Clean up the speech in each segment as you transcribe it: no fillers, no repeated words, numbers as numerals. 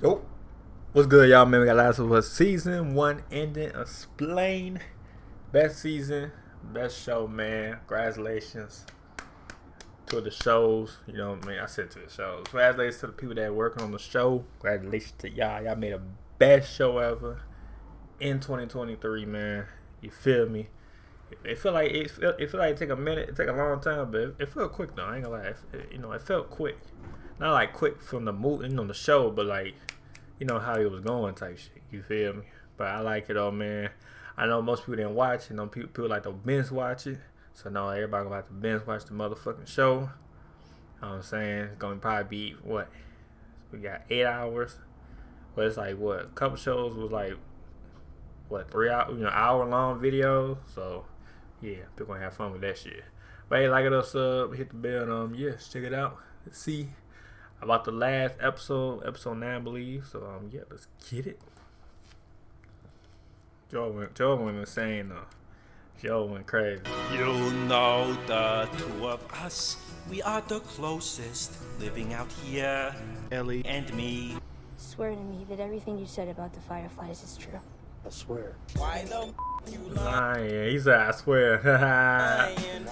Yo, what's good, y'all? Man, we got Last of Us season 1 ending. Explain. Best season, best show, man. Congratulations to the shows. You know what I mean? I said to the shows. Congratulations to the people that are working on the show. Congratulations to y'all. Y'all made a best show ever in 2023, man. You feel me? It feel like it take a minute. It take a long time, but it felt quick though. I ain't gonna lie. It felt quick. Not like quick from the movie, the show, but like, how it was going type shit. You feel me? But I like it all, man. I know most people didn't watch it. People like to binge watch it. So now everybody gonna have to binge watch the motherfucking show. You know what I'm saying? It's gonna probably be what? We got 8 hours. But it's like what? A couple shows was like what, 3 hours, hour long videos. So yeah, people gonna have fun with that shit. But hey, like it up, sub, hit the bell, yes, check it out. Let's see about the last episode 9, I believe. So yeah, let's get it. Joe went insane though. Joe went crazy. You know, the two of us, we are the closest, living out here, Ellie and me. Swear to me that everything you said about the Fireflies is true. I swear. Why the you Lying. He said, I swear. lying?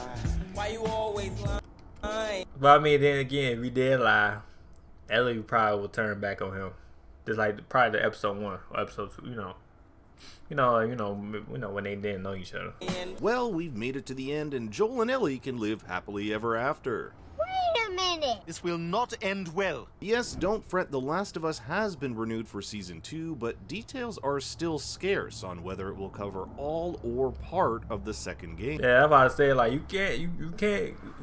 Why you always lying? But I mean, then again, if we did lie, Ellie probably will turn back on him. Just like probably the episode 1 or episode 2, when they didn't know each other. Well, we've made it to the end, and Joel and Ellie can live happily ever after. Wait a minute! This will not end well. Yes, don't fret, The Last of Us has been renewed for Season 2, but details are still scarce on whether it will cover all or part of the second game. Yeah, that's why I say, like, you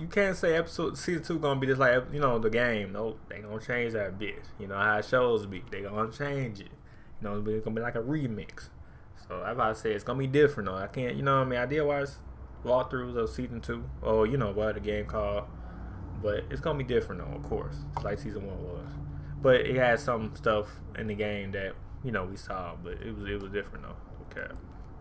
can't say season 2 gonna be just like, the game. No, they gonna change that bitch. You know how shows be. They gonna change it. It's gonna be like a remix. So that's why I say it's gonna be different though. I can't, I did watch walkthroughs of season 2, or what the game called. But it's gonna be different though, of course. It's like season 1 was. But it had some stuff in the game that, we saw, but it was different though.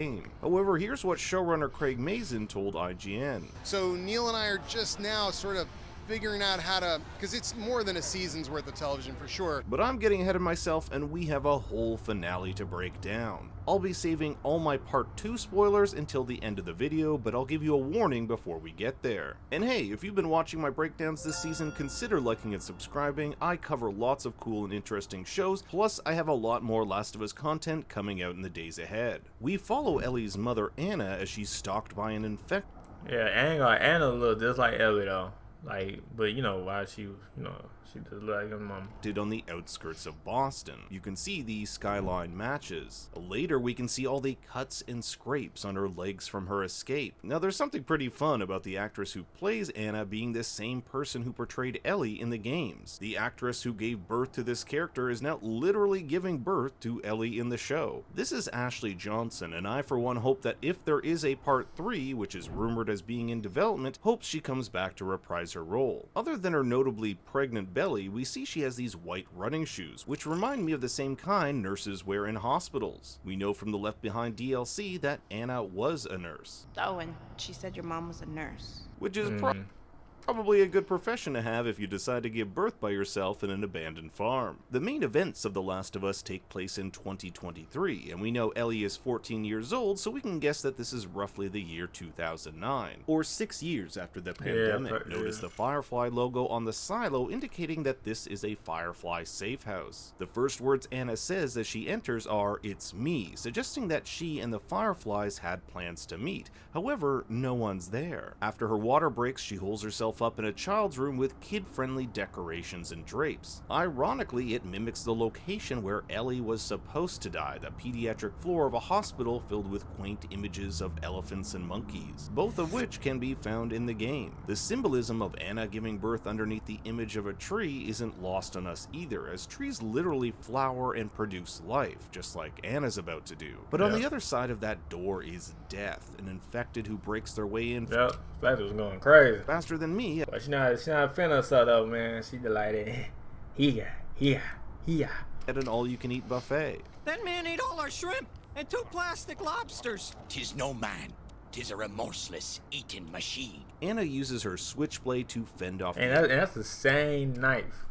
Okay. However, here's what showrunner Craig Mazin told IGN. So Neil and I are just now sort of figuring out how to, because it's more than a season's worth of television for sure. But I'm getting ahead of myself, and we have a whole finale to break down. I'll be saving all my part 2 spoilers until the end of the video, but I'll give you a warning before we get there. And hey, if you've been watching my breakdowns this season, consider liking and subscribing. I cover lots of cool and interesting shows, plus I have a lot more Last of Us content coming out in the days ahead. We follow Ellie's mother Anna as she's stalked by an infect. Yeah, Anna look just like Ellie though. Like, but why she just look like her mom. Did on the outskirts of Boston. You can see the skyline matches. Later, we can see all the cuts and scrapes on her legs from her escape. Now, there's something pretty fun about the actress who plays Anna being the same person who portrayed Ellie in the games. The actress who gave birth to this character is now literally giving birth to Ellie in the show. This is Ashley Johnson, and I for one hope that if there is a part 3, which is rumored as being in development, hopes she comes back to reprise her role. Other than her notably pregnant belly, we see she has these white running shoes, which remind me of the same kind nurses wear in hospitals. We know from the Left Behind DLC that Anna was a nurse. Oh, and she said your mom was a nurse. Which is probably a good profession to have if you decide to give birth by yourself in an abandoned farm. The main events of The Last of Us take place in 2023, and we know Ellie is 14 years old, so we can guess that this is roughly the year 2009, or 6 years after the pandemic. Notice the Firefly logo on the silo indicating that this is a Firefly safe house. The first words Anna says as she enters are, "It's me," suggesting that she and the Fireflies had plans to meet. However, no one's there. After her water breaks, she holds herself up in a child's room with kid-friendly decorations and drapes. Ironically, it mimics the location where Ellie was supposed to die, the pediatric floor of a hospital filled with quaint images of elephants and monkeys, both of which can be found in the game. The symbolism of Anna giving birth underneath the image of a tree isn't lost on us either, as trees literally flower and produce life, just like Anna's about to do. But on the other side of that door is death, an infected who breaks their way in that was going crazy. faster than me. But she not finna herself though, man. She just like that. Here. At an all-you-can-eat buffet. That man ate all our shrimp and 2 plastic lobsters. Tis no man. Tis a remorseless eating machine. Anna uses her switchblade to fend off and that's the same knife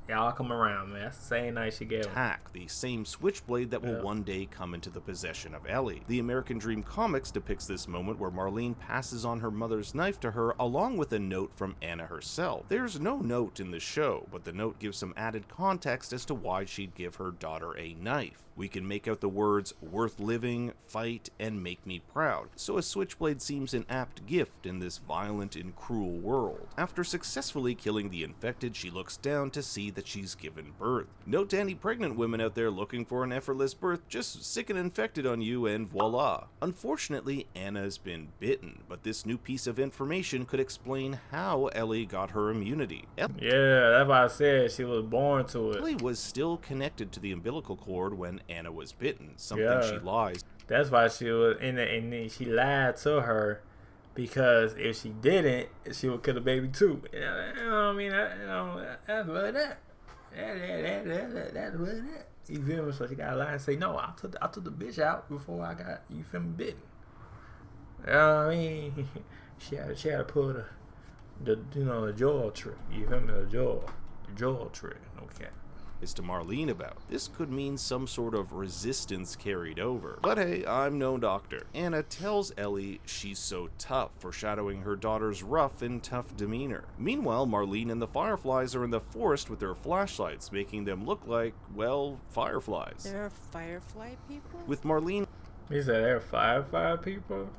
Y'all come around, man. That's the same night she gave him. Attack, the same switchblade that will one day come into the possession of Ellie. The American Dream Comics depicts this moment where Marlene passes on her mother's knife to her along with a note from Anna herself. There's no note in the show, but the note gives some added context as to why she'd give her daughter a knife. We can make out the words worth living, fight, and make me proud, so a switchblade seems an apt gift in this violent and cruel world. After successfully killing the infected, she looks down to see that she's given birth. Note to any pregnant women out there looking for an effortless birth, just sick an infected on you and voila. Unfortunately, Anna's been bitten, but this new piece of information could explain how Ellie got her immunity. Yeah, that's why I said she was born to it. Ellie was still connected to the umbilical cord when Anna was bitten, something she lies. That's why she was in it, and then she lied to her, because if she didn't, she would kill the baby too. You know what I mean? That's what that. That's what that. You feel me? So she got to lie and say, no, I took the bitch out before I got, you feel me, bitten. You know what I mean? she had to pull the jaw trick. You feel me? The jaw trick. Okay. Is to Marlene about. This could mean some sort of resistance carried over. But hey, I'm no doctor. Anna tells Ellie she's so tough, foreshadowing her daughter's rough and tough demeanor. Meanwhile, Marlene and the Fireflies are in the forest with their flashlights, making them look like, well, fireflies. There are firefly people? With Marlene... You said there are firefly people?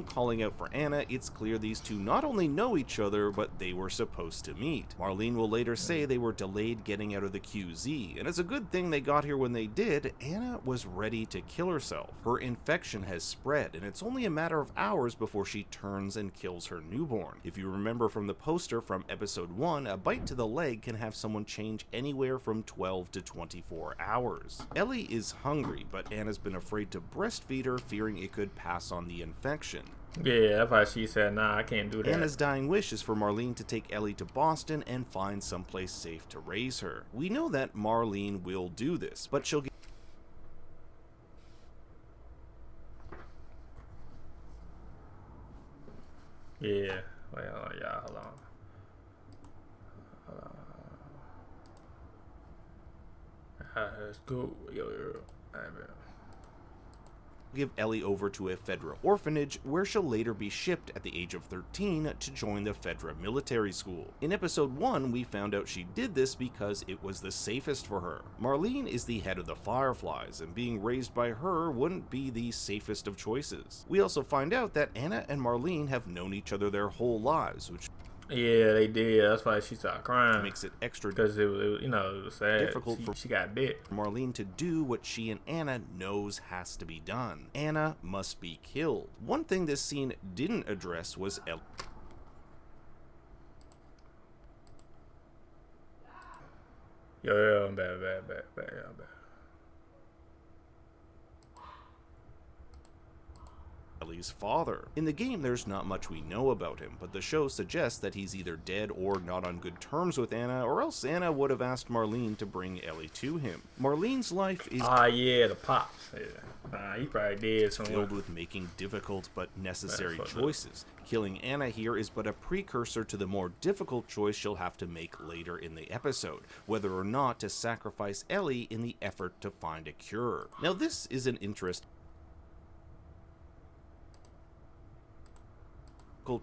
Calling out for Anna, it's clear these two not only know each other, but they were supposed to meet. Marlene will later say they were delayed getting out of the QZ, and it's a good thing they got here when they did. Anna was ready to kill herself. Her infection has spread, and it's only a matter of hours before she turns and kills her newborn. If you remember from the poster from episode 1, a bite to the leg can have someone change anywhere from 12 to 24 hours. Ellie is hungry, but Anna's been afraid to breastfeed her, fearing it could pass on the infection. Yeah, that's why she said, nah, I can't do that. Anna's dying wish is for Marlene to take Ellie to Boston and find someplace safe to raise her. We know that Marlene will do this, but she'll get... Yeah, well, yeah, hold on. Let's go. Yo. Alright, man. Give Ellie over to a Fedra orphanage, where she'll later be shipped at the age of 13 to join the Fedra military school. In episode 1, we found out she did this because it was the safest for her. Marlene is the head of the Fireflies, and being raised by her wouldn't be the safest of choices. We also find out that Anna and Marlene have known each other their whole lives, which... Yeah, they did. That's why she started crying. Makes it extra because it was, it was sad. Difficult for she got bit. Marlene to do what she and Anna knows has to be done. Anna must be killed. One thing this scene didn't address was Ellie. Yo, I'm bad. Ellie's father. In the game, there's not much we know about him, but the show suggests that he's either dead or not on good terms with Anna, or else Anna would have asked Marlene to bring Ellie to him. Marlene's life is yeah, the pops. Yeah. He probably did something. Filled with making difficult but necessary choices. Killing Anna here is but a precursor to the more difficult choice she'll have to make later in the episode, whether or not to sacrifice Ellie in the effort to find a cure. Now this is an interesting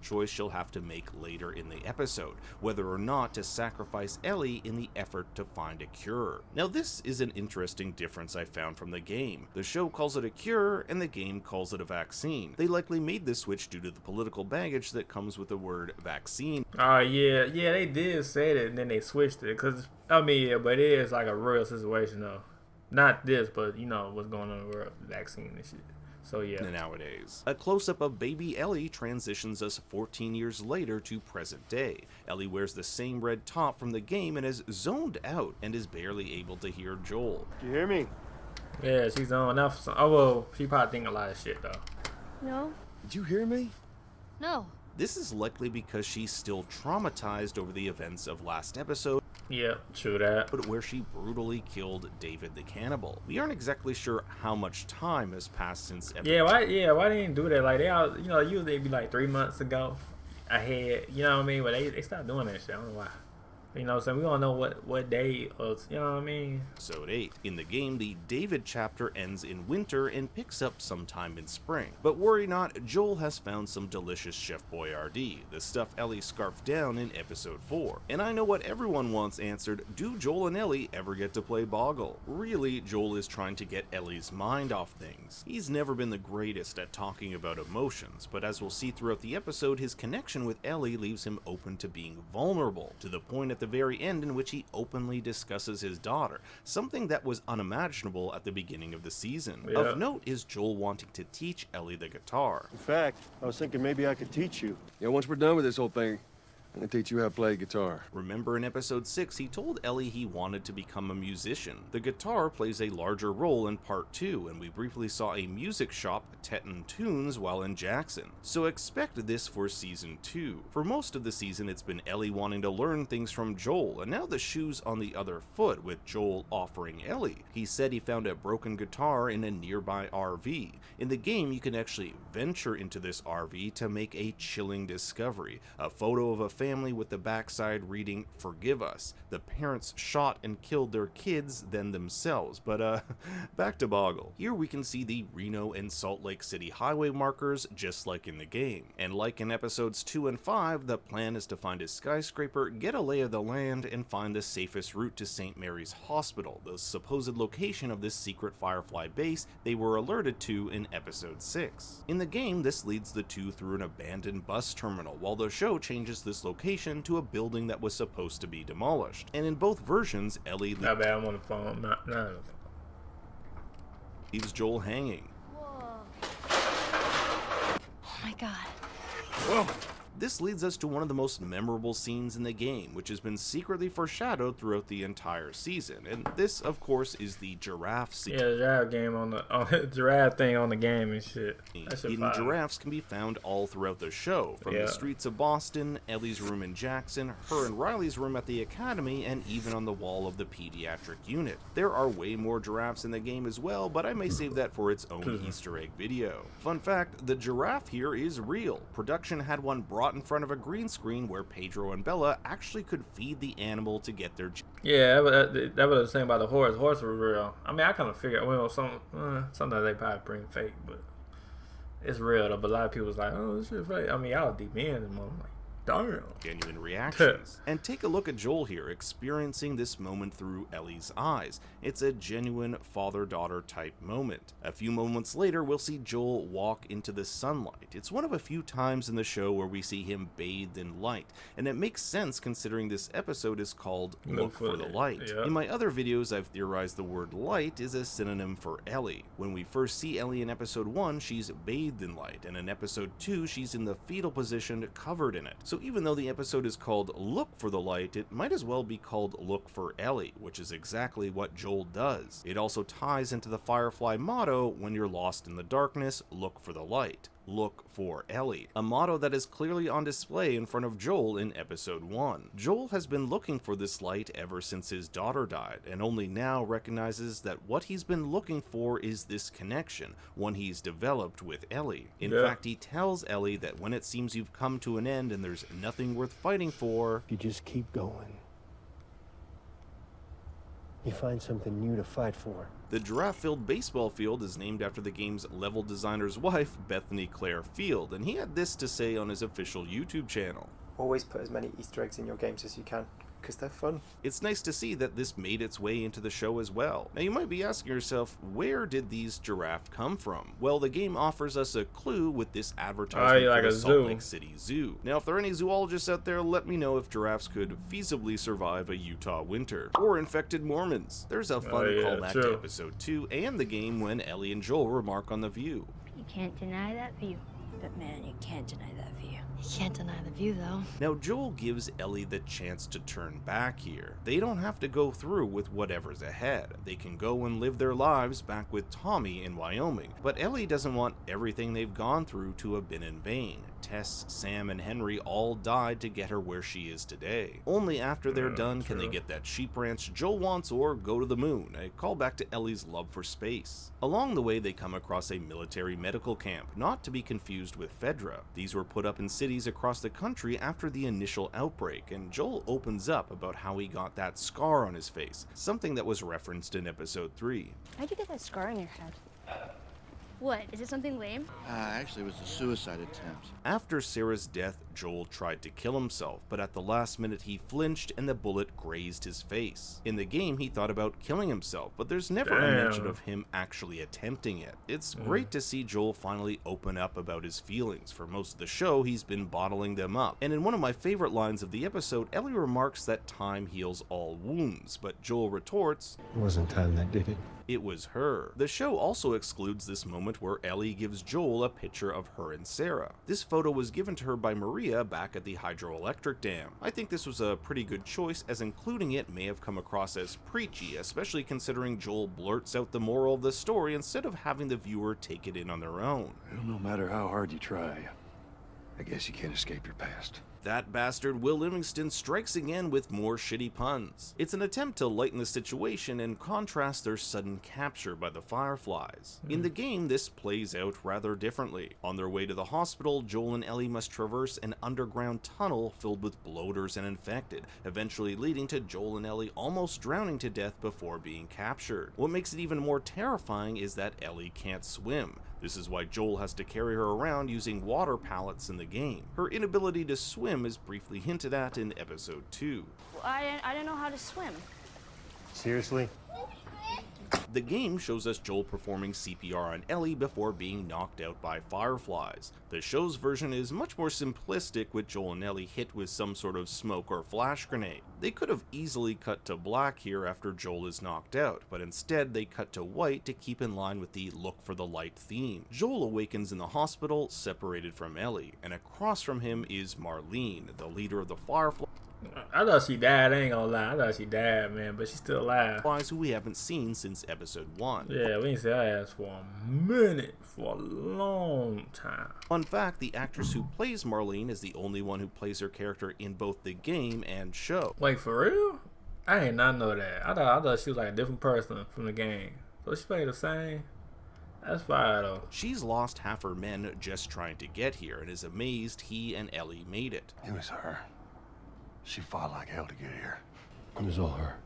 choice she'll have to make later in the episode, whether or not to sacrifice Ellie in the effort to find a cure. Now this is an interesting difference I found from the game. The show calls it a cure, and the game calls it a vaccine. They likely made this switch due to the political baggage that comes with the word vaccine. Yeah, they did say that, and then they switched it, because, I mean, yeah, but it is like a real situation, though. Not this, but, you know, what's going on in the world, vaccine and shit. So yeah. Nowadays. A close-up of baby Ellie transitions us 14 years later to present day. Ellie wears the same red top from the game and is zoned out and is barely able to hear Joel. Do you hear me? Yeah, she's zoned out. Oh, well, she probably think a lot of shit, though. No. Did you hear me? No. This is likely because she's still traumatized over the events of last episode. Yeah, true that. But where she brutally killed David the cannibal. We aren't exactly sure how much time has passed since episode. Why they didn't do that? Like, they all, you know, usually it'd be like 3 months ago ahead, you know what I mean? But they stopped doing that shit. I don't know why. You know what I'm saying? We don't know what day or, you know what I mean? Episode 8. In the game, the David chapter ends in winter and picks up sometime in spring. But worry not, Joel has found some delicious Chef Boyardee, the stuff Ellie scarfed down in episode 4. And I know what everyone wants answered: do Joel and Ellie ever get to play Boggle? Really, Joel is trying to get Ellie's mind off things. He's never been the greatest at talking about emotions, but as we'll see throughout the episode, his connection with Ellie leaves him open to being vulnerable, to the point at the very end in which he openly discusses his daughter, something that was unimaginable at the beginning of the season. Yeah. Of note is Joel wanting to teach Ellie the guitar. In fact, I was thinking maybe I could teach you. Yeah, once we're done with this whole thing, I'm gonna teach you how to play guitar. Remember in episode 6, he told Ellie he wanted to become a musician. The guitar plays a larger role in part 2, and we briefly saw a music shop, Teton Tunes, while in Jackson. So expect this for season 2. For most of the season, it's been Ellie wanting to learn things from Joel, and now the shoe's on the other foot with Joel offering Ellie. He said he found a broken guitar in a nearby RV. In the game, you can actually venture into this RV to make a chilling discovery: a photo of a family with the backside reading "Forgive us." The parents shot and killed their kids, then themselves. But back to Boggle. Here we can see the Reno and Salt Lake City highway markers, just like in the game. And like in episodes 2 and 5, the plan is to find a skyscraper, get a lay of the land, and find the safest route to St. Mary's Hospital, the supposed location of this secret Firefly base they were alerted to in episode 6. In the game, this leads the two through an abandoned bus terminal, while the show changes this location to a building that was supposed to be demolished. And in both versions, Ellie Not bad, I'm on the phone. No. leaves Joel hanging. Whoa. Oh my god. Whoa! This leads us to one of the most memorable scenes in the game, which has been secretly foreshadowed throughout the entire season, and this, of course, is the giraffe scene. Yeah, the giraffe game on the giraffe thing on the game and shit. Hidden giraffes can be found all throughout the show, from the streets of Boston, Ellie's room in Jackson, her and Riley's room at the academy, and even on the wall of the pediatric unit. There are way more giraffes in the game as well, but I may save that for its own Easter egg video. Fun fact, the giraffe here is real. Production had one brought in front of a green screen where Pedro and Bella actually could feed the animal to get their... Yeah, that was the same about the horse. Horse was real. I mean, I kind of figured, well, sometimes they probably bring fake, but it's real though. But a lot of people was like, oh, this shit fake. I mean, y'all deep in and I'm like, darn. Genuine reactions. And take a look at Joel here, experiencing this moment through Ellie's eyes. It's a genuine father-daughter type moment. A few moments later, we'll see Joel walk into the sunlight. It's one of a few times in the show where we see him bathed in light, and it makes sense considering this episode is called Look for the Light. Yeah. In my other videos, I've theorized the word light is a synonym for Ellie. When we first see Ellie in episode 1, she's bathed in light, and in episode 2, she's in the fetal position covered in it. So even though the episode is called Look for the Light, it might as well be called Look for Ellie, which is exactly what Joel does. It also ties into the Firefly motto, when you're lost in the darkness, look for the light. Look for Ellie, a motto that is clearly on display in front of Joel in episode 1. Joel has been looking for this light ever since his daughter died, and only now recognizes that what he's been looking for is this connection, one he's developed with Ellie. In fact, he tells Ellie that when it seems you've come to an end and there's nothing worth fighting for, You just keep going. You find something new to fight for. The giraffe-filled baseball field is named after the game's level designer's wife, Bethany Claire Field, and he had this to say on his official YouTube channel. Always put as many Easter eggs in your games as you can, because they're fun. It's nice to see that this made its way into the show as well. Now you might be asking yourself, where did these giraffes come from? Well, the game offers us a clue with this advertisement like for a the Salt zoo. Lake City Zoo. Now if there are any zoologists out there, let me know if giraffes could feasibly survive a Utah winter. Or infected Mormons. There's a fun callback to episode 2 and the game when Ellie and Joel remark on the view. You can't deny that view. But man, you can't deny that view. You can't deny the view, though. Now, Joel gives Ellie the chance to turn back here. They don't have to go through with whatever's ahead. They can go and live their lives back with Tommy in Wyoming. But Ellie doesn't want everything they've gone through to have been in vain. Tess, Sam, and Henry all died to get her where she is today. Only after they're done can they get that sheep ranch Joel wants or go to the moon, a callback to Ellie's love for space. Along the way, they come across a military medical camp, not to be confused with Fedra. These were put up in cities across the country after the initial outbreak, and Joel opens up about how he got that scar on his face, something that was referenced in episode 3. How'd you get that scar on your head? What? Is it something lame? Actually, it was a suicide attempt. After Sarah's death, Joel tried to kill himself, but at the last minute he flinched and the bullet grazed his face. In the game, he thought about killing himself, but there's never a mention of him actually attempting it. It's great to see Joel finally open up about his feelings. For most of the show, he's been bottling them up. And in one of my favorite lines of the episode, Ellie remarks that time heals all wounds, but Joel retorts, It wasn't time that did it. it was her. The show also excludes this moment where Ellie gives Joel a picture of her and Sarah. This photo was given to her by Maria back at the hydroelectric dam. I think this was a pretty good choice, as including it may have come across as preachy, especially considering Joel blurts out the moral of the story instead of having the viewer take it in on their own. Well, no matter how hard you try, I guess you can't escape your past. That bastard Will Livingston strikes again with more shitty puns. It's an attempt to lighten the situation and contrast their sudden capture by the Fireflies. In the game, this plays out rather differently. On their way to the hospital, Joel and Ellie must traverse an underground tunnel filled with bloaters and infected, eventually leading to Joel and Ellie almost drowning to death before being captured. What makes it even more terrifying is that Ellie can't swim. This is why Joel has to carry her around using water pallets in the game. Her inability to swim is briefly hinted at in episode 2. Well, I didn't know how to swim. Seriously? The game shows us Joel performing CPR on Ellie before being knocked out by fireflies. The show's version is much more simplistic, with Joel and Ellie hit with some sort of smoke or flash grenade. They could have easily cut to black here after Joel is knocked out, but instead they cut to white to keep in line with the look for the light theme. Joel awakens in the hospital, separated from Ellie, and across from him is Marlene, the leader of the Fireflies. I thought she died, I ain't gonna lie. I thought she died, man, but she's still alive. Who we haven't seen since episode 1. Yeah, we ain't seen her ass for a minute, for a long time. Fun fact, the actress who plays Marlene is the only one who plays her character in both the game and show. Wait, for real? I did not know that. I thought she was like a different person from the game. So she played the same? That's fire though. She's lost half her men just trying to get here and is amazed he and Ellie made it. It was her. She fought like hell to get here. It was all her.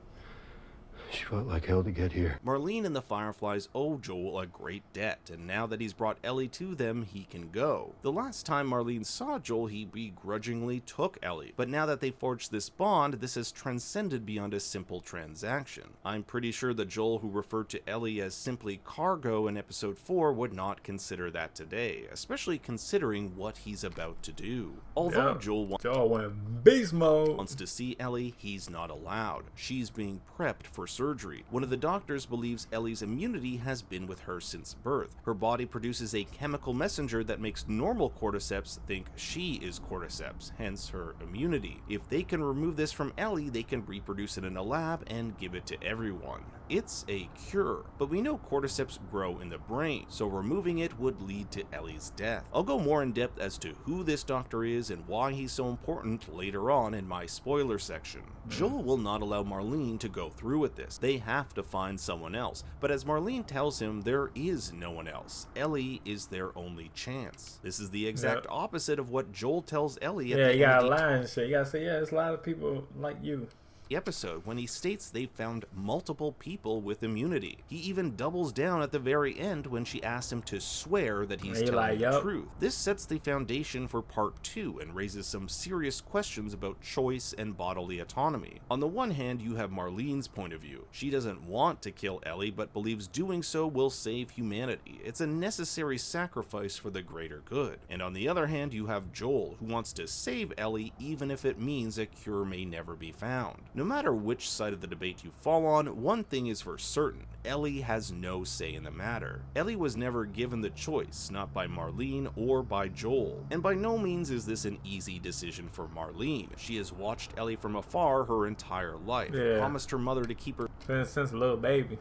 She fought like hell to get here. Marlene and the Fireflies owe Joel a great debt, and now that he's brought Ellie to them, he can go. The last time Marlene saw Joel, he begrudgingly took Ellie, but now that they forged this bond, this has transcended beyond a simple transaction. I'm pretty sure that Joel, who referred to Ellie as simply cargo in episode 4, would not consider that today, especially considering what he's about to do. Although Joel went beast mode. Wants to see Ellie, he's not allowed. She's being prepped for surgery. One of the doctors believes Ellie's immunity has been with her since birth. Her body produces a chemical messenger that makes normal cordyceps think she is cordyceps, hence her immunity. If they can remove this from Ellie, they can reproduce it in a lab and give it to everyone. It's a cure, but we know cordyceps grow in the brain, so removing it would lead to Ellie's death. I'll go more in depth as to who this doctor is and why he's so important later on in my spoiler section. Joel will not allow Marlene to go through with this. They have to find someone else, but as Marlene tells him, there is no one else. Ellie is their only chance. This is the exact opposite of what Joel tells Ellie at the end. You gotta lie and shit. You gotta say, yeah, there's a lot of people like you. Episode when he states they found multiple people with immunity. He even doubles down at the very end when she asks him to swear that he's telling the truth. This sets the foundation for part 2 and raises some serious questions about choice and bodily autonomy. On the one hand, you have Marlene's point of view. She doesn't want to kill Ellie, but believes doing so will save humanity. It's a necessary sacrifice for the greater good. And on the other hand, you have Joel, who wants to save Ellie even if it means a cure may never be found. No matter which side of the debate you fall on, one thing is for certain: Ellie has no say in the matter. Ellie was never given the choice, not by Marlene or by Joel. And by no means is this an easy decision for Marlene. She has watched Ellie from afar her entire life, promised her mother to keep her since a little baby.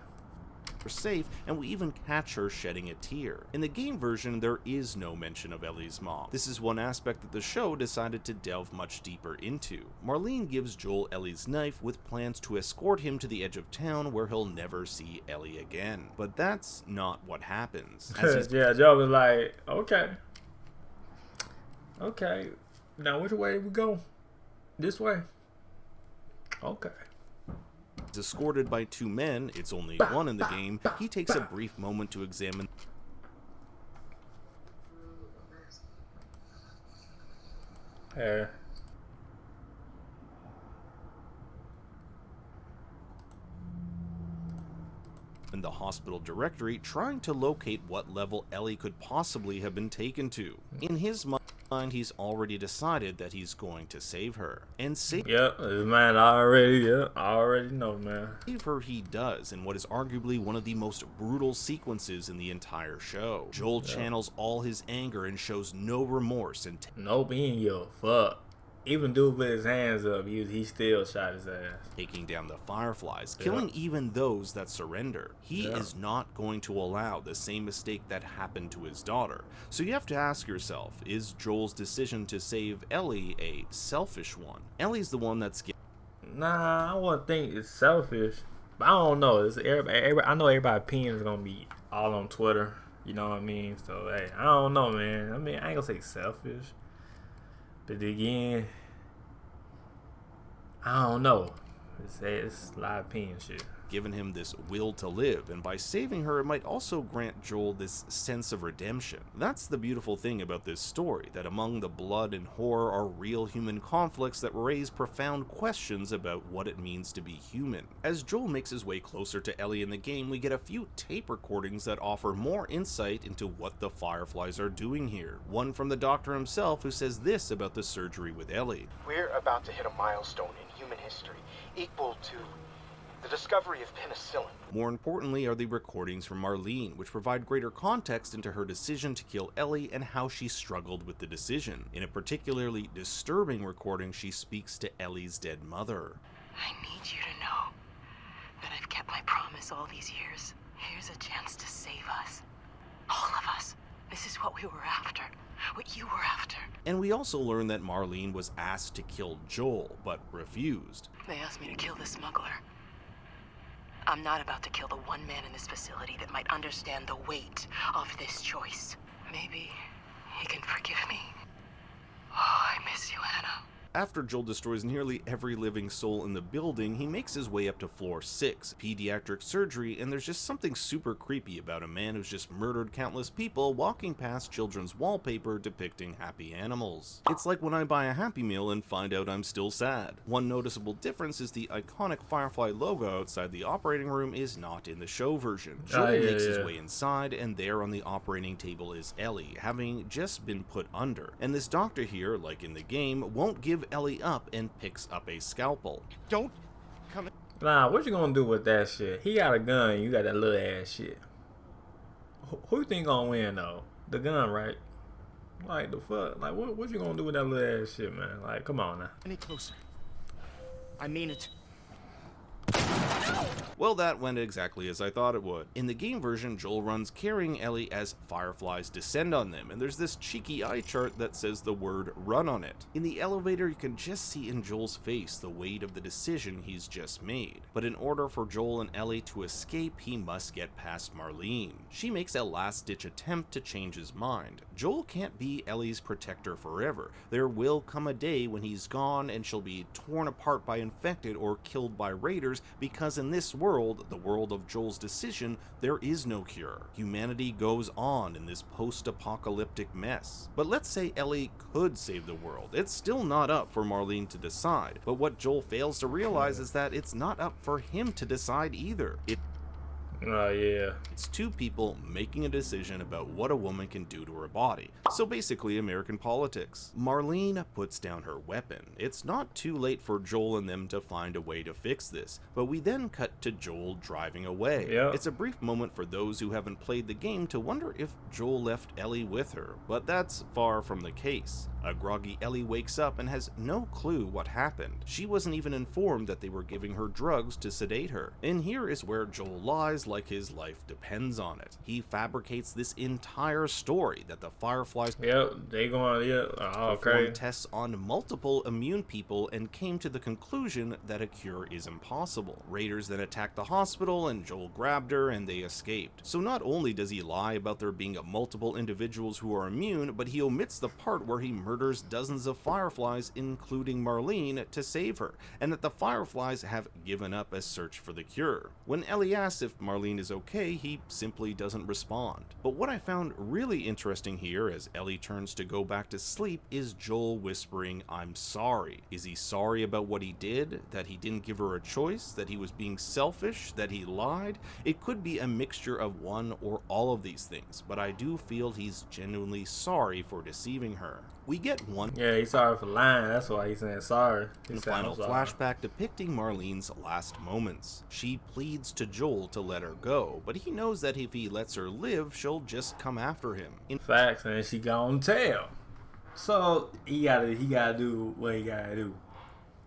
safe, and we even catch her shedding a tear. In the game version, there is no mention of Ellie's mom. This is one aspect that the show decided to delve much deeper into. Marlene gives Joel Ellie's knife with plans to escort him to the edge of town where he'll never see Ellie again. But that's not what happens. Yeah, Joe was like, okay, now which way we go? This way. Okay. He's escorted by two men, it's only one in the game, he takes a brief moment to examine in the hospital directory, trying to locate what level Ellie could possibly have been taken to. In his mind, he's already decided that he's going to save her. And save man, I already know, man. Save her he does in what is arguably one of the most brutal sequences in the entire show. Joel channels all his anger and shows no remorse and nope, he ain't give a fuck. Even dude with his hands up, he still shot his ass. Taking down the Fireflies, killing even those that surrender. He is not going to allow the same mistake that happened to his daughter. So you have to ask yourself, is Joel's decision to save Ellie a selfish one? Ellie's the one that's Nah, I wouldn't think it's selfish. But I don't know. It's everybody, I know everybody's opinion is gonna be all on Twitter. You know what I mean? So hey, I don't know, man. I mean, I ain't gonna say selfish. But again, I don't know. It's a lot of opinion shit. Given him this will to live, and by saving her, it might also grant Joel this sense of redemption. That's the beautiful thing about this story, that among the blood and horror are real human conflicts that raise profound questions about what it means to be human. As Joel makes his way closer to Ellie in the game, we get a few tape recordings that offer more insight into what the Fireflies are doing here. One from the doctor himself, who says this about the surgery with Ellie. We're about to hit a milestone in human history, equal to the discovery of penicillin. More importantly are the recordings from Marlene, which provide greater context into her decision to kill Ellie and how she struggled with the decision. In a particularly disturbing recording, she speaks to Ellie's dead mother. I need you to know that I've kept my promise all these years. Here's a chance to save us. All of us. This is what we were after. What you were after. And we also learn that Marlene was asked to kill Joel, but refused. They asked me to kill the smuggler. I'm not about to kill the one man in this facility that might understand the weight of this choice. Maybe he can forgive me. Oh, I miss you, Hannah. After Joel destroys nearly every living soul in the building, he makes his way up to floor 6, pediatric surgery, and there's just something super creepy about a man who's just murdered countless people walking past children's wallpaper depicting happy animals. It's like when I buy a Happy Meal and find out I'm still sad. One noticeable difference is the iconic Firefly logo outside the operating room is not in the show version. Joel makes his way inside, and there on the operating table is Ellie, having just been put under. And this doctor here, like in the game, won't give Ellie up and picks up a scalpel. Don't come in. Nah, what you gonna do with that shit? He got a gun, you got that little ass shit. Who you think gonna win though? The gun, right? Like the fuck? Like what you gonna do with that little ass shit, man? Like, come on now. Any closer. I mean it. Well, that went exactly as I thought it would. In the game version, Joel runs carrying Ellie as fireflies descend on them, and there's this cheeky eye chart that says the word run on it. In the elevator, you can just see in Joel's face the weight of the decision he's just made. But in order for Joel and Ellie to escape, he must get past Marlene. She makes a last-ditch attempt to change his mind. Joel can't be Ellie's protector forever. There will come a day when he's gone and she'll be torn apart by infected or killed by raiders, because in this world, the world of Joel's decision, there is no cure. Humanity goes on in this post-apocalyptic mess. But let's say Ellie could save the world. It's still not up for Marlene to decide. But what Joel fails to realize is that it's not up for him to decide either. It's two people making a decision about what a woman can do to her body. So basically American politics. Marlene puts down her weapon. It's not too late for Joel and them to find a way to fix this, but we then cut to Joel driving away. It's a brief moment for those who haven't played the game to wonder if Joel left Ellie with her, but that's far from the case. A groggy Ellie wakes up and has no clue what happened. She wasn't even informed that they were giving her drugs to sedate her. And here is where Joel lies like his life depends on it. He fabricates this entire story that the Fireflies performed tests on multiple immune people and came to the conclusion that a cure is impossible. Raiders then attacked the hospital and Joel grabbed her and they escaped. So not only does he lie about there being multiple individuals who are immune, but he omits the part where he murders dozens of Fireflies, including Marlene, to save her, and that the Fireflies have given up a search for the cure. When Ellie asks if Marlene is okay, he simply doesn't respond. But what I found really interesting here as Ellie turns to go back to sleep is Joel whispering, "I'm sorry." Is he sorry about what he did? That he didn't give her a choice? That he was being selfish? That he lied? It could be a mixture of one or all of these things, but I do feel he's genuinely sorry for deceiving her. We get one. Yeah, he's sorry for lying. That's why he's saying sorry. The final flashback depicting Marlene's last moments. She pleads to Joel to let her go, but he knows that if he lets her live, she'll just come after him. In facts, and she gonna tell. So he gotta do what he gotta do.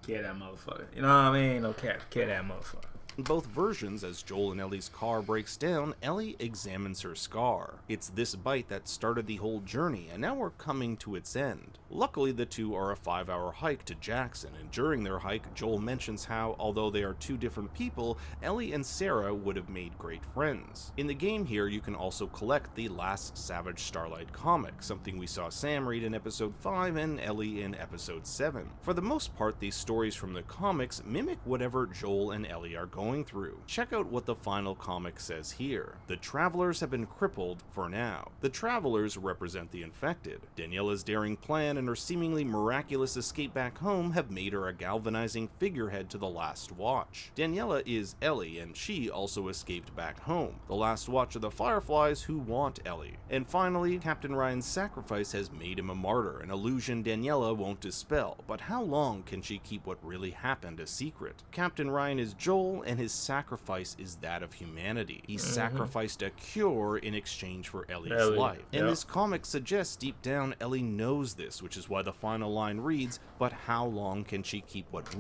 Kill that motherfucker. You know what I mean? No cap, kill that motherfucker. In both versions, as Joel and Ellie's car breaks down, Ellie examines her scar. It's this bite that started the whole journey, and now we're coming to its end. Luckily, the two are a 5-hour hike to Jackson, and during their hike, Joel mentions how, although they are two different people, Ellie and Sarah would have made great friends. In the game here, you can also collect the Last Savage Starlight comic, something we saw Sam read in episode 5 and Ellie in episode 7. For the most part, these stories from the comics mimic whatever Joel and Ellie are going through. Check out what the final comic says here. The Travelers have been crippled for now. The Travelers represent the infected. Daniela's daring plan and her seemingly miraculous escape back home have made her a galvanizing figurehead to the Last Watch. Daniela is Ellie, and she also escaped back home. The Last Watch are the Fireflies who want Ellie. And finally, Captain Ryan's sacrifice has made him a martyr, an illusion Daniela won't dispel. But how long can she keep what really happened a secret? Captain Ryan is Joel, and his sacrifice is that of humanity. He sacrificed a cure in exchange for Ellie's life. And this comic suggests deep down Ellie knows this, which is why the final line reads, "But how long can she keep what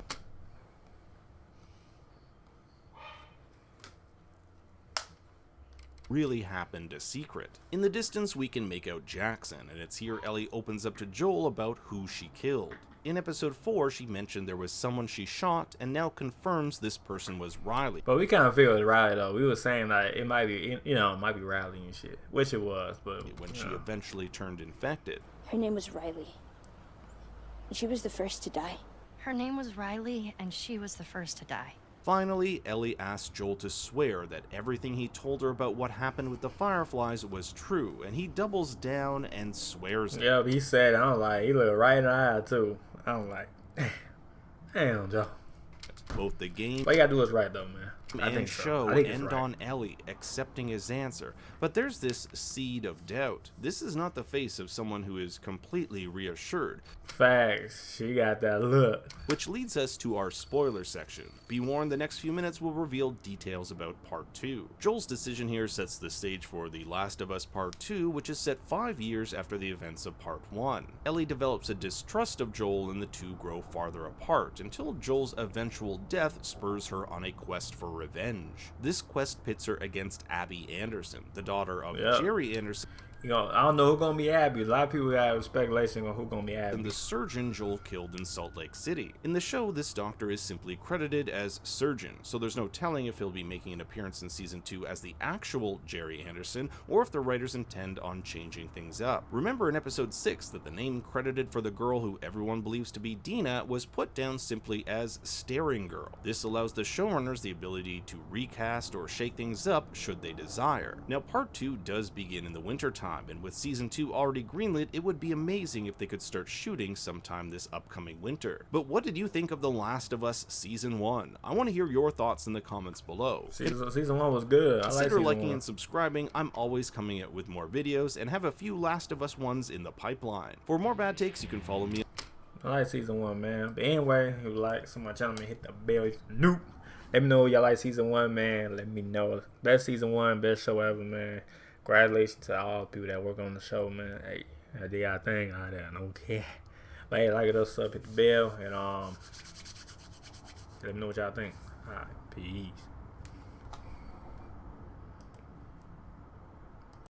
really happened a secret?" In the distance, we can make out Jackson, and it's here Ellie opens up to Joel about who she killed. In episode 4, she mentioned there was someone she shot, and now confirms this person was Riley. But we kind of feel it was Riley, though. We were saying that it might be, you know, it might be Riley and shit, which it was, but when she eventually turned infected. Her name was Riley. And she was the first to die. Her name was Riley, and she was the first to die. Finally, Ellie asked Joel to swear that everything he told her about what happened with the Fireflies was true, and he doubles down and swears it. Yeah, but he said, I don't like, he looked right in the eye, too. I don't like, damn, Joe. Both the game what you gotta do is right, though, man. and show end on Ellie accepting his answer, but there's this seed of doubt. This is not the face of someone who is completely reassured. Facts, she got that look. Which leads us to our spoiler section. Be warned, the next few minutes will reveal details about Part 2. Joel's decision here sets the stage for The Last of Us Part 2, which is set 5 years after the events of Part 1. Ellie develops a distrust of Joel and the two grow farther apart, until Joel's eventual death spurs her on a quest for revenge. This quest pits her against Abby Anderson, the daughter of Jerry Anderson. You know, I don't know who's gonna be Abby. A lot of people have speculation on who's gonna be Abby. And the surgeon Joel killed in Salt Lake City. In the show, this doctor is simply credited as Surgeon, so there's no telling if he'll be making an appearance in Season 2 as the actual Jerry Anderson, or if the writers intend on changing things up. Remember in Episode 6 that the name credited for the girl who everyone believes to be Dina was put down simply as Staring Girl. This allows the showrunners the ability to recast or shake things up should they desire. Now, Part 2 does begin in the wintertime, and with Season 2 already greenlit, it would be amazing if they could start shooting sometime this upcoming winter. But what did you think of The Last of Us Season 1? I want to hear your thoughts in the comments below. Season 1 was good. Consider liking and subscribing. I'm always coming out with more videos and have a few Last of Us ones in the pipeline. For more bad takes, you can follow me. I like Season 1, man. But anyway, if you like so my channel, man, hit the bell. Nope. Let me know y'all like Season 1, man. Let me know. Best Season 1, best show ever, man. Congratulations to all people that work on the show, man. Hey, I did our thing out there. I don't care. But hey, like it, sub, hit the bell, and let me know what y'all think. All right, peace.